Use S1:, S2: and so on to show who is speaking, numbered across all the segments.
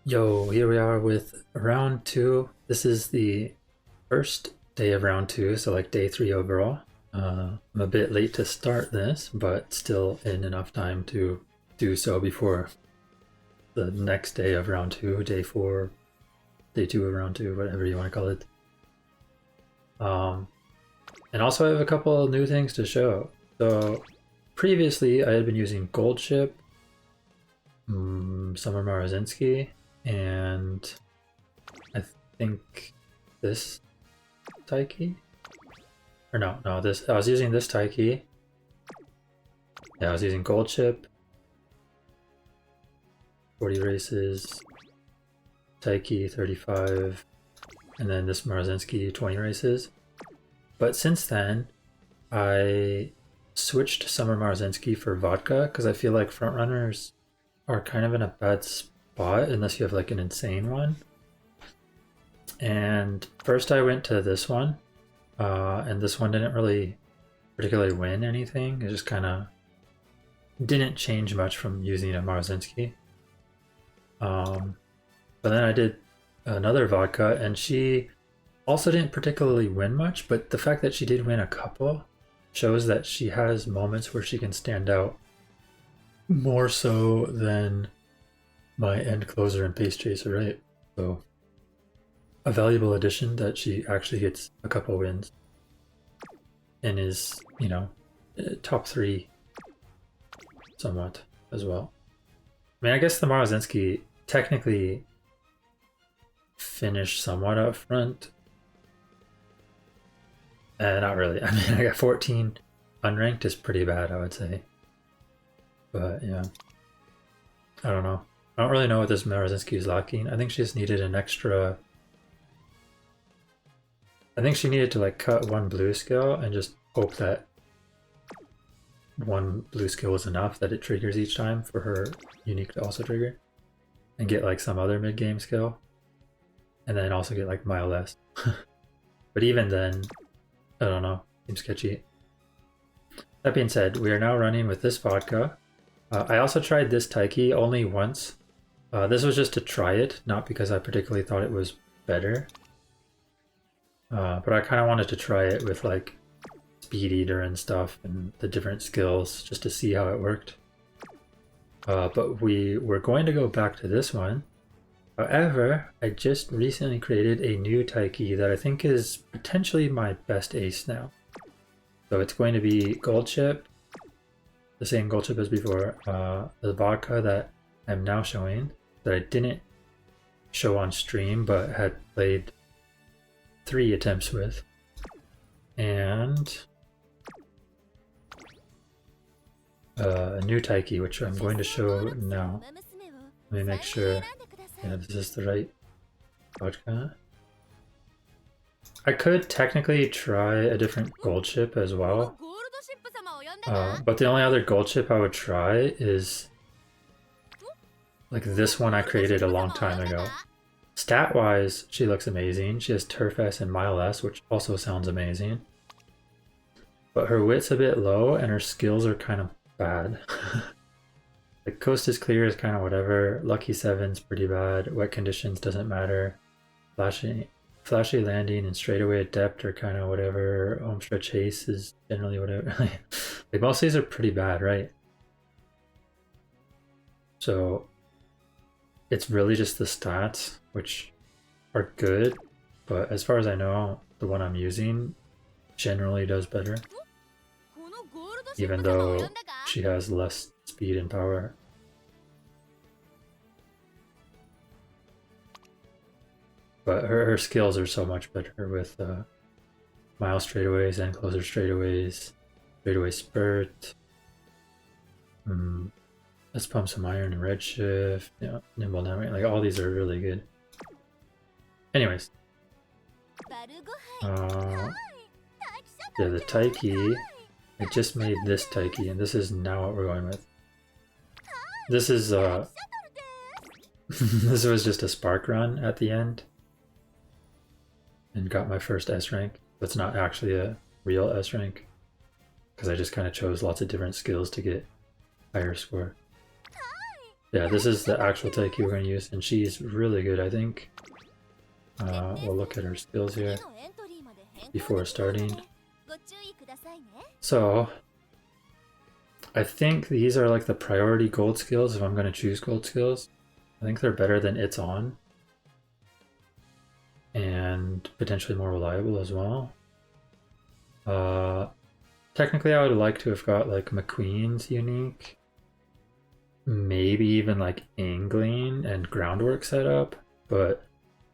S1: Yo, here we are with round two. This is the first day of round two, so like day three overall. I'm a bit late to start this, but still in enough time to do so before the next day of round two, day four, day two of round two, whatever you want to call it. And also I have a couple new things to show. So previously I had been using Gold Ship, Summer Marazinski, and I think this Taiki? Or no, this, I was using this Taiki. Yeah, I was using Gold Ship, 40 races, Taiki 35, and then this Marazinski 20 races. But since then, I switched Summer Marazinski for Vodka because I feel like frontrunners are kind of in a bad spot unless you have like an insane one. And first I went to this one, and this one didn't really particularly win anything. It just kind of didn't change much from using a Marazinski. But then I did another Vodka, and she also didn't particularly win much, but the fact that she did win a couple shows that she has moments where she can stand out more so than my end closer and pace chaser, right? So a valuable addition that she actually gets a couple wins and is, you know, top three somewhat as well. I mean, I guess the Marazinski technically finished somewhat up front. Not really. I mean, I got 14 unranked is pretty bad, I would say. But yeah, I don't know. I don't really know what this Marazinski is lacking. I think she just needed an extra. I think she needed to like cut one blue skill and just hope that one blue skill was enough that it triggers each time for her unique to also trigger, and get like some other mid-game skill, and then also get like mile less. But even then, I don't know, seems sketchy. That being said, we are now running with this Vodka. I also tried this Taiki only once. This was just to try it, not because I particularly thought it was better. But I kind of wanted to try it with like Speed Eater and stuff and the different skills just to see how it worked. But we were going to go back to this one. However, I just recently created a new Taiki that I think is potentially my best ace now. So it's going to be Gold Chip, the same Gold Chip as before, the Vodka that I'm now showing, that I didn't show on stream but had played 3 attempts with, and a new Taiki, which I'm going to show now. Let me make sure. Yeah, this is the right vodka. I could technically try a different gold chip as well. But the only other gold chip I would try is like this one I created a long time ago. Stat-wise, she looks amazing. She has Turf S and Mile S, which also sounds amazing. But her wit's a bit low and her skills are kind of bad. Like Coast is Clear is kind of whatever, Lucky 7's pretty bad, Wet Conditions doesn't matter, Flashy Landing and Straightaway Adept are kind of whatever, Home Stretch Haste is generally whatever. Like most of these are pretty bad, right? So it's really just the stats, which are good, but as far as I know, the one I'm using generally does better, even though she has less speed and power. But her skills are so much better with mile straightaways and closer straightaways, straightaway spurt. Let's pump some iron and redshift. Yeah, nimble now, like all these are really good. Anyways, yeah, the Taiki. I just made this Taiki, and this is now what we're going with. This is this was just a spark run at the end, and got my first S rank. It's not actually a real S rank because I just kind of chose lots of different skills to get higher score. Yeah, this is the actual Taiki we're going to use, and she's really good, I think. We'll look at her skills here before starting. So, I think these are like the priority gold skills if I'm going to choose gold skills. I think they're better than It's On. And potentially more reliable as well. Technically I would like to have got like McQueen's unique. Maybe even like angling and groundwork setup, but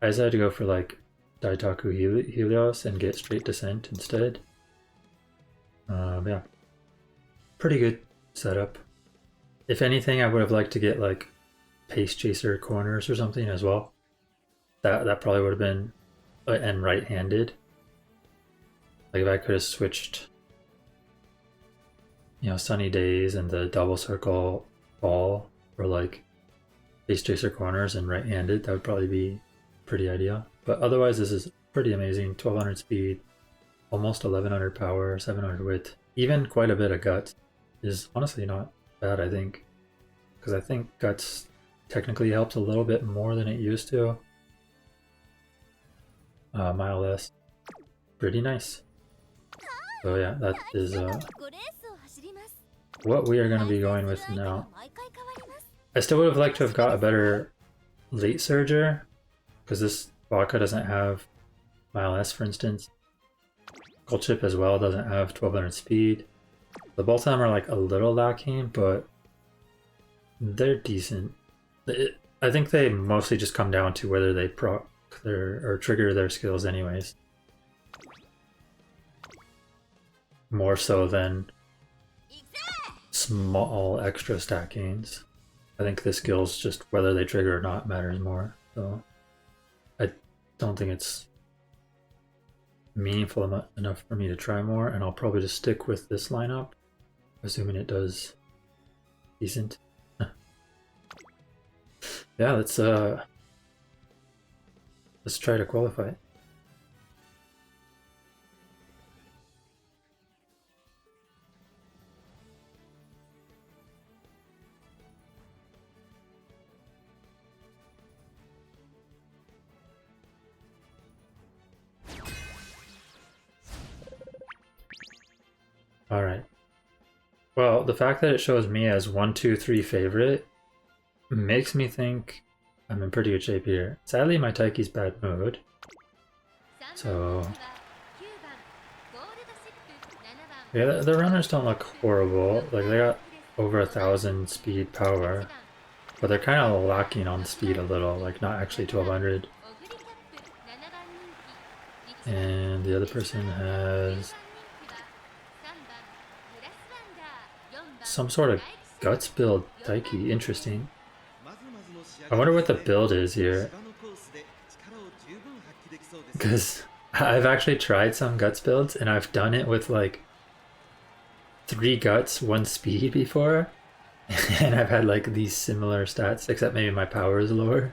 S1: I decided to go for like Daitaku Helios and get straight descent instead. Yeah, pretty good setup. If anything, I would have liked to get like Pace Chaser corners or something as well. That probably would have been, and right-handed. Like if I could have switched, you know, Sunny Days and the double circle ball for like Pace Chaser corners and right-handed, that would probably be pretty ideal. But otherwise, this is pretty amazing. 1200 speed, almost 1100 power, 700 wit, even quite a bit of guts is honestly not bad, I think. Because I think guts technically helps a little bit more than it used to. Mile less. Pretty nice. So yeah, that is what we are going to be going with now. I still would have liked to have got a better late surger, because this Vodka doesn't have Mile S, for instance. Gold Ship as well doesn't have 1200 speed. Both of them are like a little lacking, but they're decent. I think they mostly just come down to whether they proc or trigger their skills anyways. More so than small extra stackings. I think the skills, just whether they trigger or not, matters more. So I don't think it's meaningful enough for me to try more, and I'll probably just stick with this lineup, assuming it does decent. Yeah, let's try to qualify. Alright. Well, the fact that it shows me as 1, 2, 3 favorite makes me think I'm in pretty good shape here. Sadly, my Taiki's bad mood. So yeah, the runners don't look horrible. Like, they got over 1000 speed power, but they're kind of lacking on speed a little, like not actually 1200. And the other person has some sort of guts build Taiki. Interesting. I wonder what the build is here, because I've actually tried some guts builds and I've done it with like 3 guts, 1 speed before, and I've had like these similar stats, except maybe my power is lower.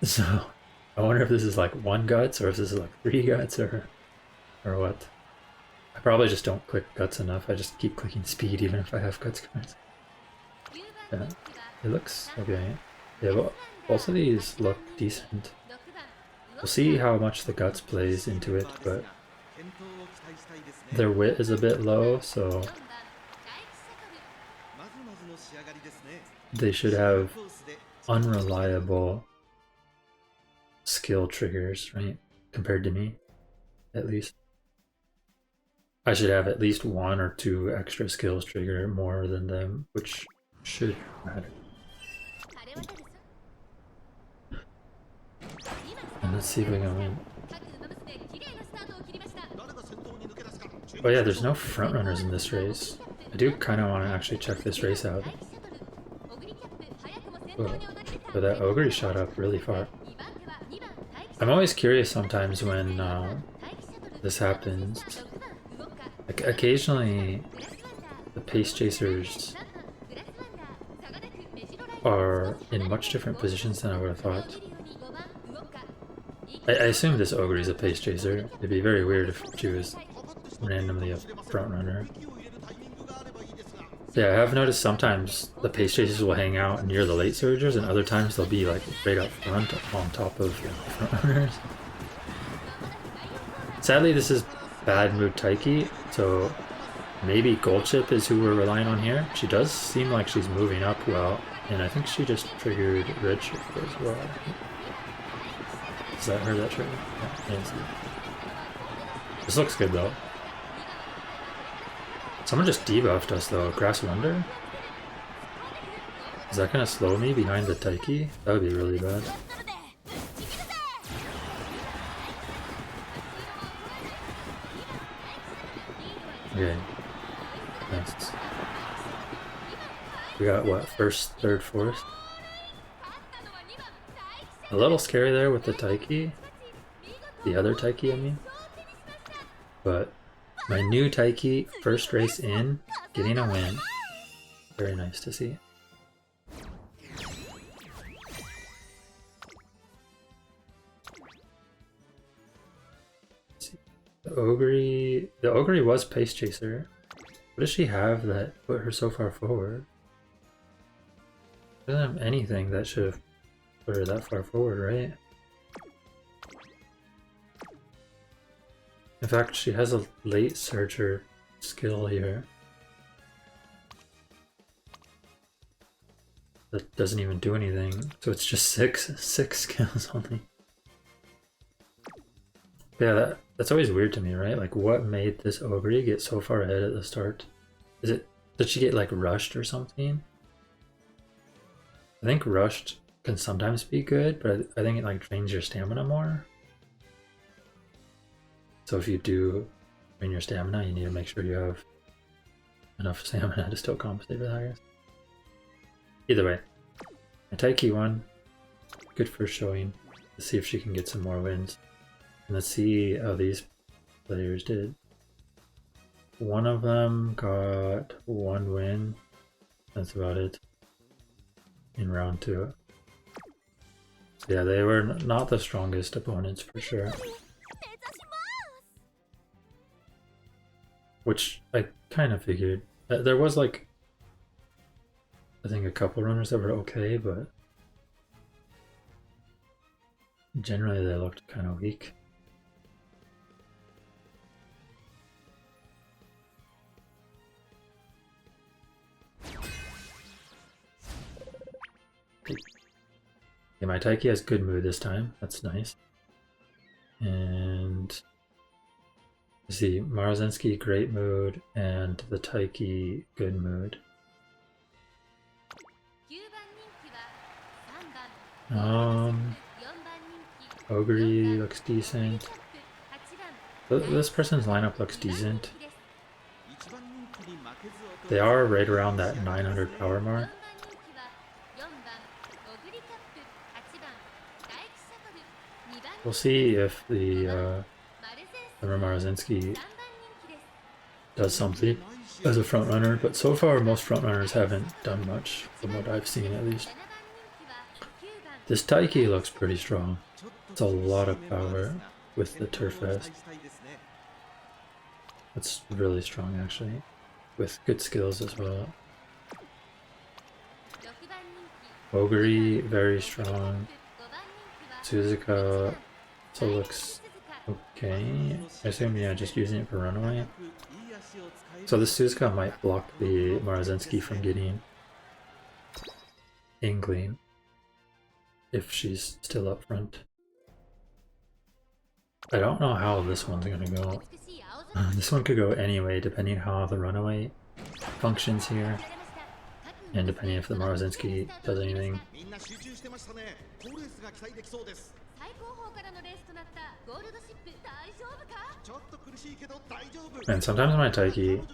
S1: So I wonder if this is like 1 guts or if this is like 3 guts or what. I probably just don't click guts enough. I just keep clicking speed even if I have guts cards. Yeah, it looks okay. Yeah, well, both of these look decent. We'll see how much the guts plays into it, but their wit is a bit low, so they should have unreliable skill triggers, right? Compared to me, at least. I should have at least 1 or 2 extra skills trigger more than them, which should matter. And let's see if we can win. Oh yeah, there's no front runners in this race. I do kind of want to actually check this race out. Oh, but that Ogre shot up really far. I'm always curious sometimes when this happens. Like, occasionally the Pace Chasers are in much different positions than I would have thought. I assume this Ogre is a Pace Chaser. It'd be very weird if she was randomly a front runner. Yeah, I have noticed sometimes the pace chasers will hang out near the late surgers, and other times they'll be like right up front on top of the front runners. Sadly, this is bad mood Taiki, so maybe Gold Ship is who we're relying on here. She does seem like she's moving up well, and I think she just triggered Red Ship as well. Is that her that triggered? Yeah, this looks good though. Someone just debuffed us though. Grass Wonder? Is that gonna slow me behind the Taiki? That would be really bad. Okay. Nice. We got what? First, third, fourth? A little scary there with the Taiki. The other Taiki, I mean. But my new Taiki, first race in, getting a win. Very nice to see. The Ogre was Pace Chaser. What does she have that put her so far forward? She doesn't have anything that should have put her that far forward, right? In fact, she has a late surger skill here. That doesn't even do anything, so it's just six skills only. Yeah, that's always weird to me, right? Like, what made this Ogre get so far ahead at the start? Did she get like rushed or something? I think rushed can sometimes be good, but I think it like drains your stamina more. So if you do drain your stamina, you need to make sure you have enough stamina to still compensate for that, I guess. Either way, a Taiki won. Good first showing. Let's see if she can get some more wins. And let's see how these players did. One of them got one win. That's about it. In round 2. So yeah, they were not the strongest opponents for sure. Which I kind of figured. There was like, I think a couple runners that were okay, but generally they looked kind of weak. Yeah, my Taiki has good mood this time. That's nice. And let's see, Marozensky great mood, and the Taiki good mood. Ogre looks decent. This person's lineup looks decent. They are right around that 900 power mark. We'll see if the Marozensky does something as a front runner, but so far most front runners haven't done much, from what I've seen at least. This Taiki looks pretty strong. It's a lot of power with the Turf Vest. That's really strong actually, with good skills as well. Ogre, very strong. Suzuka also looks okay. I assume, yeah, just using it for runaway. So the Suzuka might block the Marozensky from getting Ingling if she's still up front. I don't know how this one's gonna go. This one could go anyway, depending how the runaway functions here, and depending if the Marozensky does anything. And sometimes my Taiki,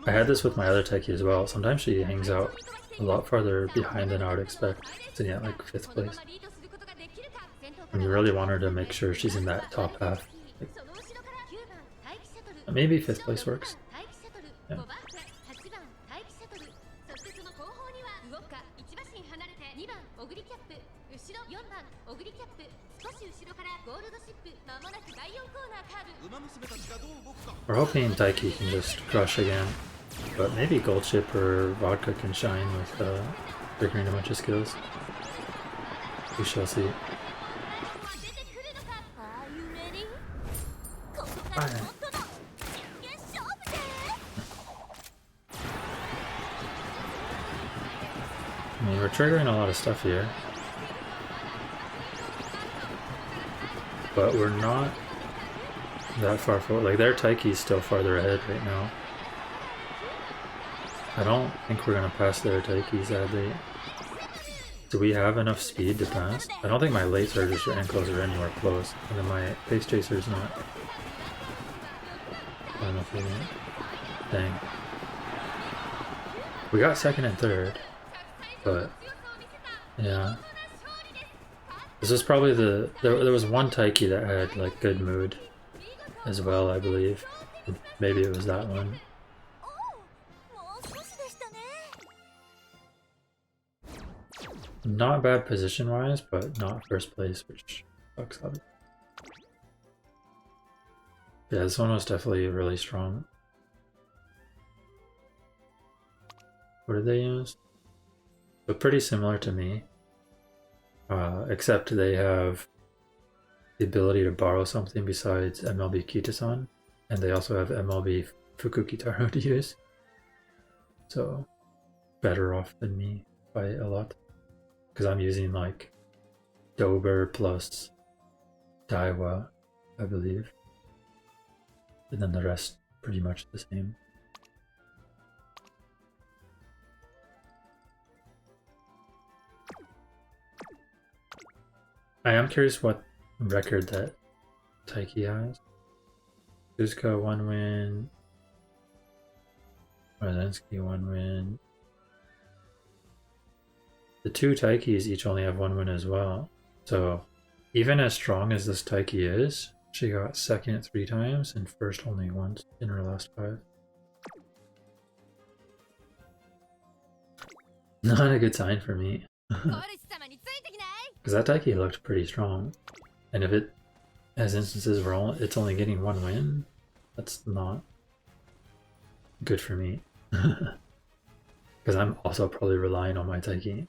S1: I had this with my other Taiki as well, sometimes she hangs out a lot farther behind than I would expect, sitting at like 5th place. And you really want her to make sure she's in that top half. Like, maybe 5th place works. Yeah. We're hoping Taiki can just crush again. but maybe Gold Ship or Vodka can shine with triggering a bunch of skills. We shall see. Fire. I mean, we're triggering a lot of stuff here, but we're not that far forward. Like, their Taiki's still farther ahead right now. I don't think we're gonna pass their Taiki, sadly. Do we have enough speed to pass? I don't think my late surges or ankles are anywhere close, and then my pace chaser's not. I don't know if we can. Dang. We got second and third, but yeah. This was probably there was one Taiki that had like good mood as well, I believe. Maybe it was that one. Not bad position wise, but not first place, which sucks up. Yeah, this one was definitely really strong. What did they use? But pretty similar to me. Except they have the ability to borrow something besides MLB Kitasan, and they also have MLB Fukukitaro to use. So, better off than me by a lot. Because I'm using like Dober plus Daiwa, I believe. And then the rest pretty much the same. I am curious what record that Taiki has. Suzuka 1 win. Razensky 1 win. The two Taikis each only have 1 win as well. So even as strong as this Taiki is, she got second 3 times and first only once in her last 5. Not a good sign for me. Because that Taiki looked pretty strong. And if it has instances where it's only getting 1 win, that's not good for me. Because I'm also probably relying on my Taiki.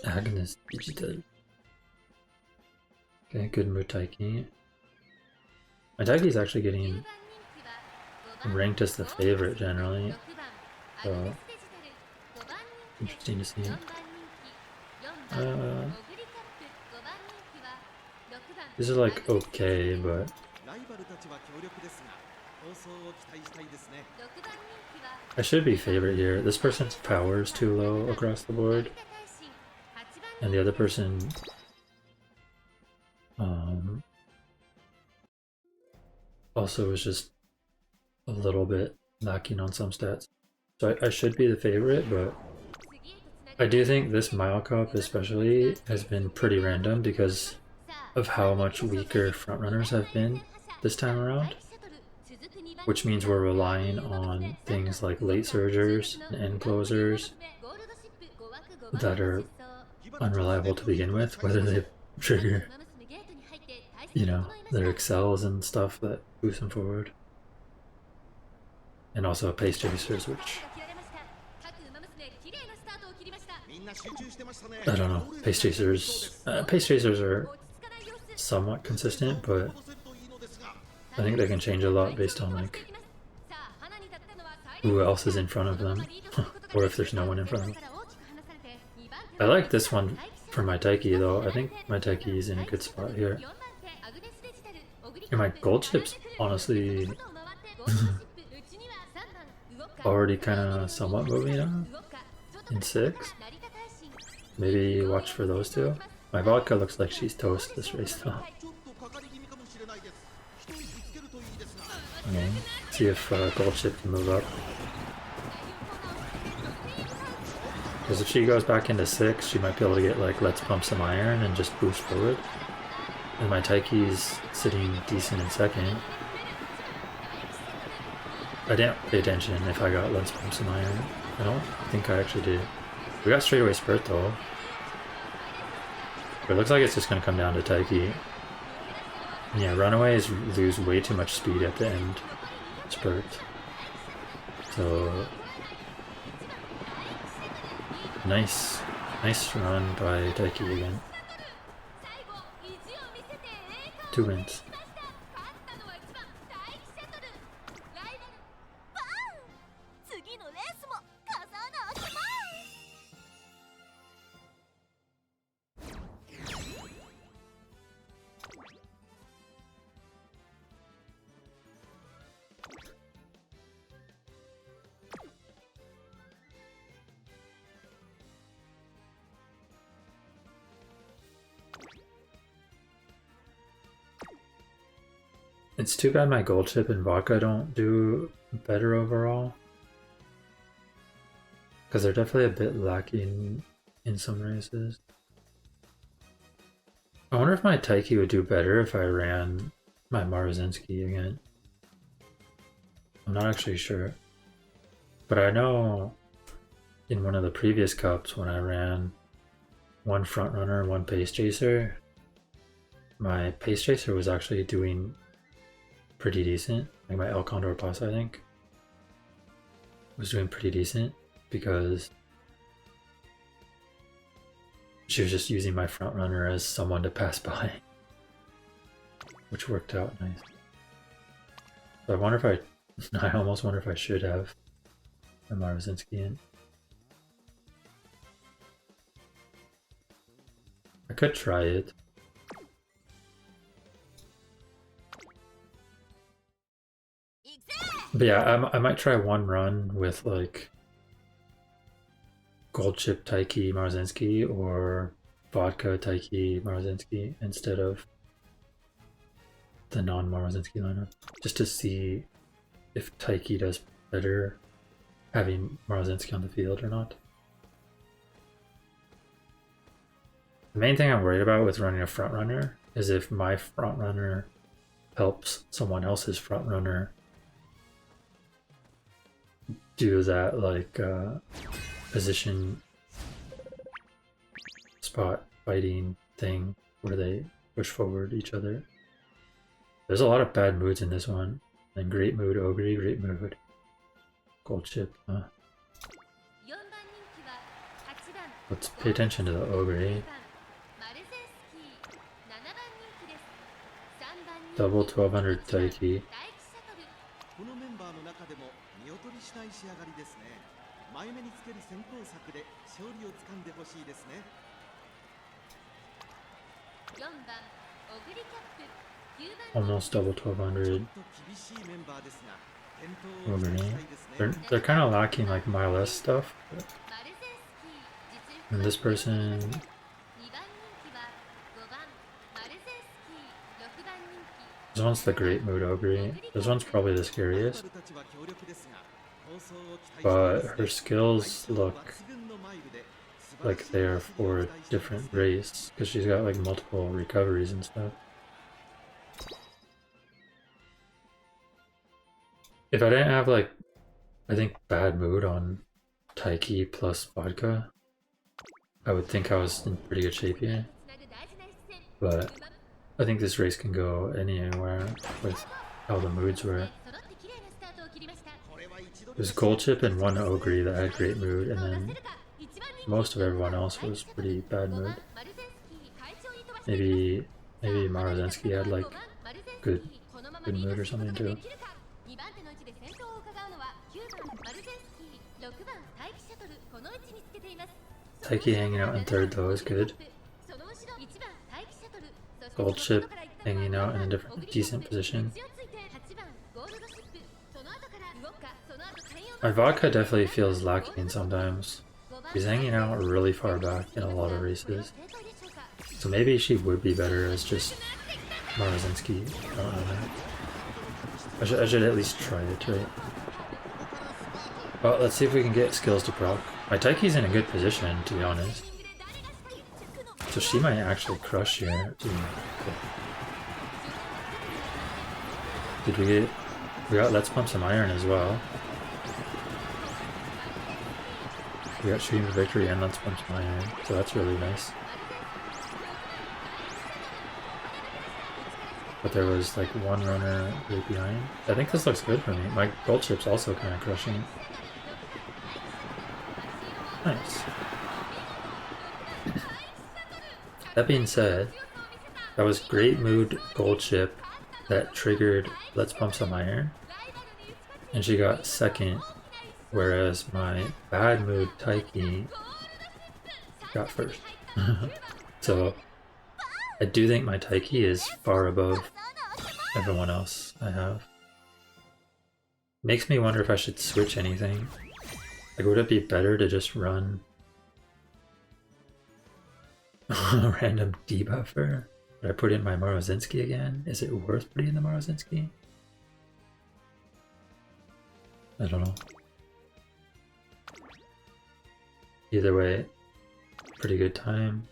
S1: Agnes Digital. Okay, good mood Taiki. My Taiki is actually getting ranked as the favorite generally, so interesting to see. These are like okay, but I should be favorite here. This person's power is too low across the board, and the other person also is just a little bit lacking on some stats. So I should be the favorite, but I do think this Mile Cup especially has been pretty random because of how much weaker frontrunners have been this time around. Which means we're relying on things like late surgers and end closers that are unreliable to begin with, whether they trigger, you know, their excels and stuff that boost them forward. And also pace chasers, which I don't know. Pace chasers are somewhat consistent, but I think they can change a lot based on like who else is in front of them, or if there's no one in front of them. I like this one for my Taiki though. I think my Taiki is in a good spot here. And my Gold Ship's honestly already kind of somewhat moving on in 6. Maybe watch for those two. My Vodka looks like she's toast this race though. Okay, see if Gold Ship can move up. Because if she goes back into 6, she might be able to get like let's pump some iron and just boost forward. And my Taiki's sitting decent in 2nd. I didn't pay attention if I got let's pump some iron. I don't think I actually did. We got straightaway spurt though. But it looks like it's just gonna come down to Taiki. Yeah, runaways lose way too much speed at the end spurt. So nice run by Taiki again. 2 wins. It's too bad my Gold Ship and Vodka don't do better overall. Because they're definitely a bit lacking in some races. I wonder if my Taiki would do better if I ran my Maruzinski again. I'm not actually sure. But I know in one of the previous cups when I ran one front runner and one pace chaser, my pace chaser was actually doing pretty decent. Like my El Condor Plus, I think, was doing pretty decent because she was just using my front runner as someone to pass by, which worked out nice. So I wonder if I almost wonder if I should have a Maruzinski in. I could try it. But yeah, I might try one run with like Gold Chip Taiki Maruzinski or Vodka Taiki Maruzinski instead of the non-Maruzinski lineup, just to see if Taiki does better having Maruzinski on the field or not. The main thing I'm worried about with running a front runner is if my front runner helps someone else's front runner do that like position spot fighting thing where they push forward each other. There's a lot of bad moods in this one. And great mood Ogre, great mood Gold Chip. Let's pay attention to the Ogre. Double 1200 Taiki. Almost double 1200 Ogre. They're kind of lacking like Miles stuff. And this person, this one's the great mood Ogre. This one's probably the scariest. But her skills look like they are for a different race because she's got like multiple recoveries and stuff. If I didn't have like, I think bad mood on Taiki plus Vodka, I would think I was in pretty good shape here. But I think this race can go anywhere with how the moods were. There's Gold Chip and one Ogre that had great mood, and then most of everyone else was pretty bad mood. Maybe Maruzinski had like good mood or something too. Taiki hanging out in third though is good. Gold Chip hanging out in a decent position. My Vodka definitely feels lacking sometimes. He's hanging out really far back in a lot of races. So maybe she would be better as just Maruzinski. I don't know. I should at least try it, right? Well, let's see if we can get skills to proc. My Taiki's in a good position, to be honest. So she might actually crush here. Did we got Let's Pump Some Iron as well. We got Shooting for Victory and Let's Punch My Iron, so that's really nice. But there was like one runner right behind. I think this looks good for me. My gold ship's also kind of crushing it. Nice. That being said, that was great mood gold ship that triggered Let's Pump Some Iron. And she got second, whereas my bad mood Taiki got first. So I do think my Taiki is far above everyone else I have. Makes me wonder if I should switch anything. Like, would it be better to just run a random debuffer? Would I put in my Morozinski again? Is it worth putting in the Morozinski? I don't know. Either way, pretty good time.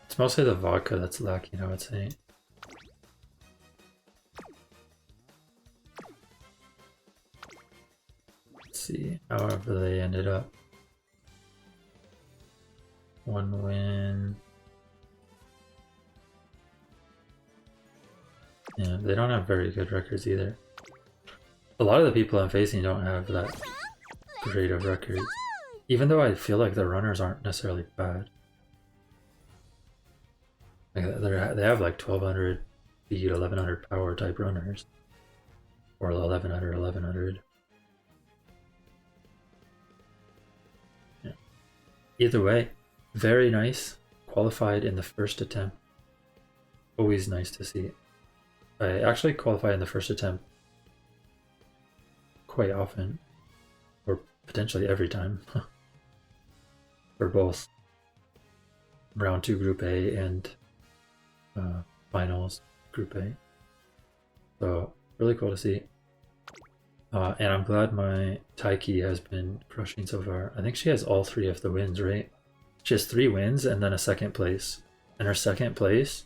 S1: It's mostly the vodka that's lacking, I would say. Let's see, however they ended up. One win. Yeah, they don't have very good records either. A lot of the people I'm facing don't have that great of records. Even though I feel like the runners aren't necessarily bad. Like they have like 1200 speed, 1100 power type runners. Or 1100. Yeah. Either way, very nice. Qualified in the first attempt. Always nice to see. I actually qualified in the first attempt quite often, or potentially every time, for both round 2 Group A and finals Group A. So really cool to see. And I'm glad my Taiki has been crushing so far. I think she has all 3 of the wins, right? She has 3 wins and then a second place. And her second place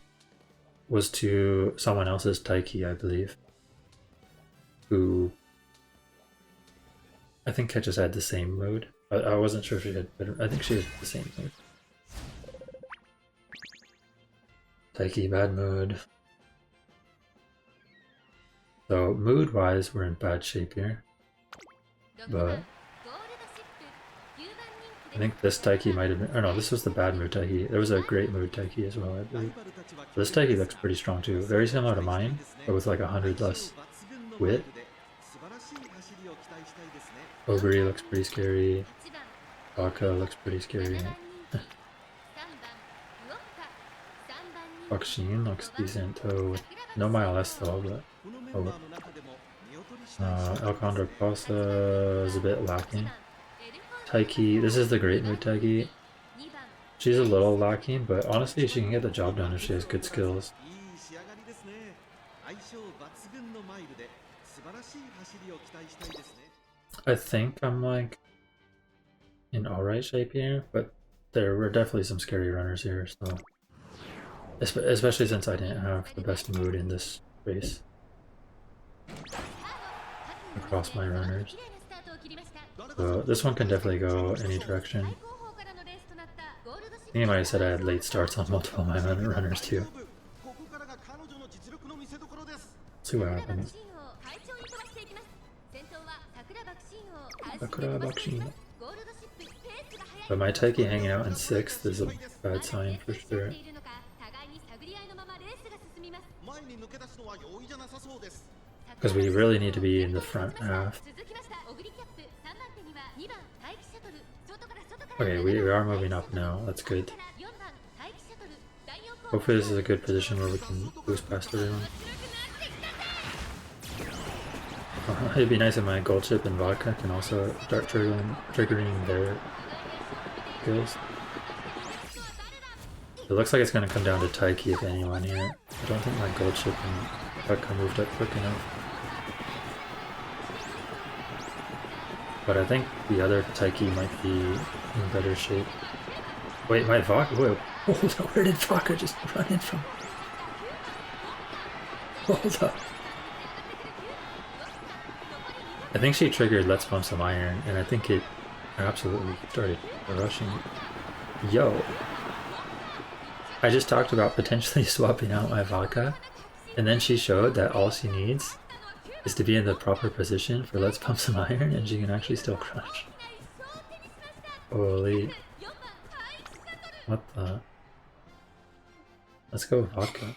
S1: was to someone else's Taiki, I believe, who I think just had the same mood. I wasn't sure if she had better. I think she had the same mood. Taiki, bad mood. So mood-wise, we're in bad shape here. But I think this Taiki might have been. Oh no, this was the bad mood Taiki. There was a great mood Taiki as well, I believe. This Taiki looks pretty strong too. Very similar to mine, but with like 100 less wit. Ogre looks pretty scary. Baka looks pretty scary. Bakshin looks decent too. No MLS though, but oh. Alcondra Pasa is a bit lacking. Taiki, this is the great mood Taiki. She's a little lacking, but honestly she can get the job done if she has good skills. I think I'm like in alright shape here, but there were definitely some scary runners here, so especially since I didn't have the best mood in this race across my runners. So this one can definitely go any direction. I think I might have said I had late starts on multiple of my runners too. Let's see what happens. Sakura Bakshin. But my Taiki hanging out in 6th is a bad sign for sure. Because we really need to be in the front half. Okay, we are moving up now, that's good. Hopefully this is a good position where we can boost past everyone. It'd be nice if my gold ship and vodka can also start triggering their skills. It looks like it's going to come down to Taiki if anyone here. I don't think my gold ship and vodka moved up quick enough. But I think the other Taiki might be in better shape. Wait, my vodka? Wait, hold up, where did vodka just run in from? Hold up. I think she triggered Let's Pump Some Iron, and I think it absolutely started rushing. Yo! I just talked about potentially swapping out my vodka, and then she showed that all she needs is to be in the proper position for Let's Pump Some Iron, and she can actually still crush. Holy. What the? Let's go vodka.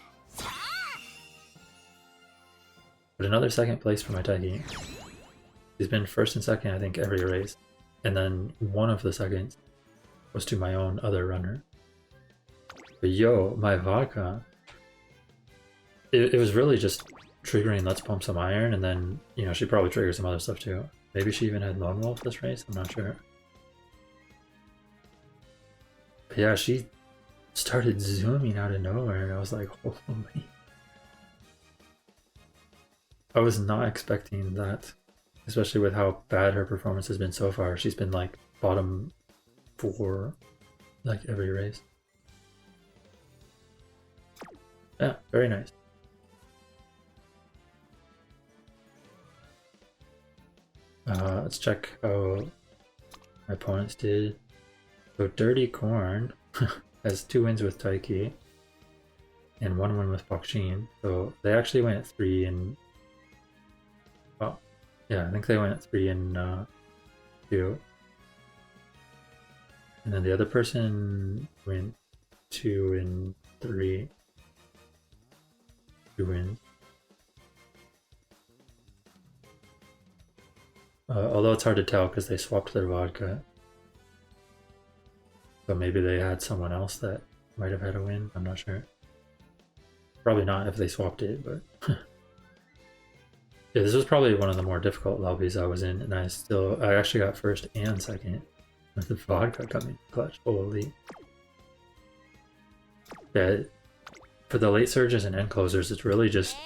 S1: But another second place for my Taiki. He's been first and second, I think, every race. And then one of the seconds was to my own other runner. But yo, my vodka. It was really just triggering Let's Pump Some Iron, and then, you know, she probably triggered some other stuff too. Maybe she even had Lone Wolf this race, I'm not sure. But yeah, she started zooming out of nowhere, and I was like, holy. I was not expecting that, especially with how bad her performance has been so far. She's been like bottom 4 like every race. Yeah, very nice. Let's check how my opponents did. So Dirty Corn has 2 wins with Taiki and 1 win with Bakshin. So they actually went 3 and... well, yeah, I think they went 3 and 2. And then the other person went 2 and 3. 2 wins. Although it's hard to tell because they swapped their vodka. So maybe they had someone else that might have had a win, I'm not sure. Probably not if they swapped it, but... yeah, this was probably one of the more difficult lobbies I was in, and I actually got first and second with the vodka coming clutch. Holy. Yeah, for the late surges and end closers, it's really just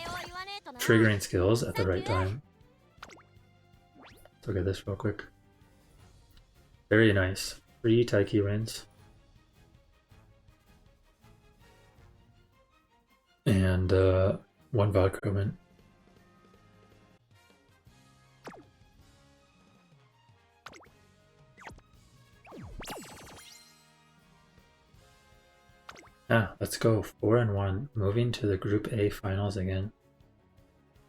S1: triggering skills at the right time. Let's look at this real quick. Very nice. 3 Taiki wins. And 1 vodka win. Ah, let's go 4 and 1, moving to the Group A finals again.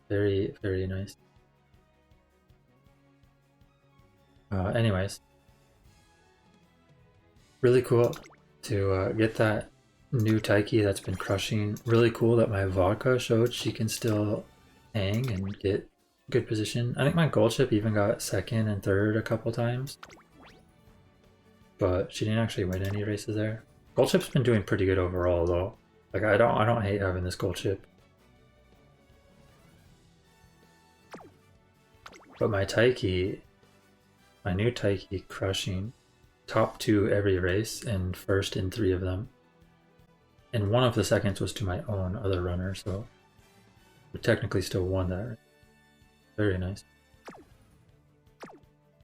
S1: Very, very nice. Anyways, really cool to get that new Taiki that's been crushing. Really cool that my vodka showed she can still hang and get good position. I think my Gold Ship even got second and third a couple times, but she didn't actually win any races there. Gold Ship's been doing pretty good overall though. Like I don't hate having this Gold Ship. But my Taiki, my new Taiki crushing top 2 every race and first in 3 of them. And 1 of the seconds was to my own other runner, so we technically still won that. Very nice.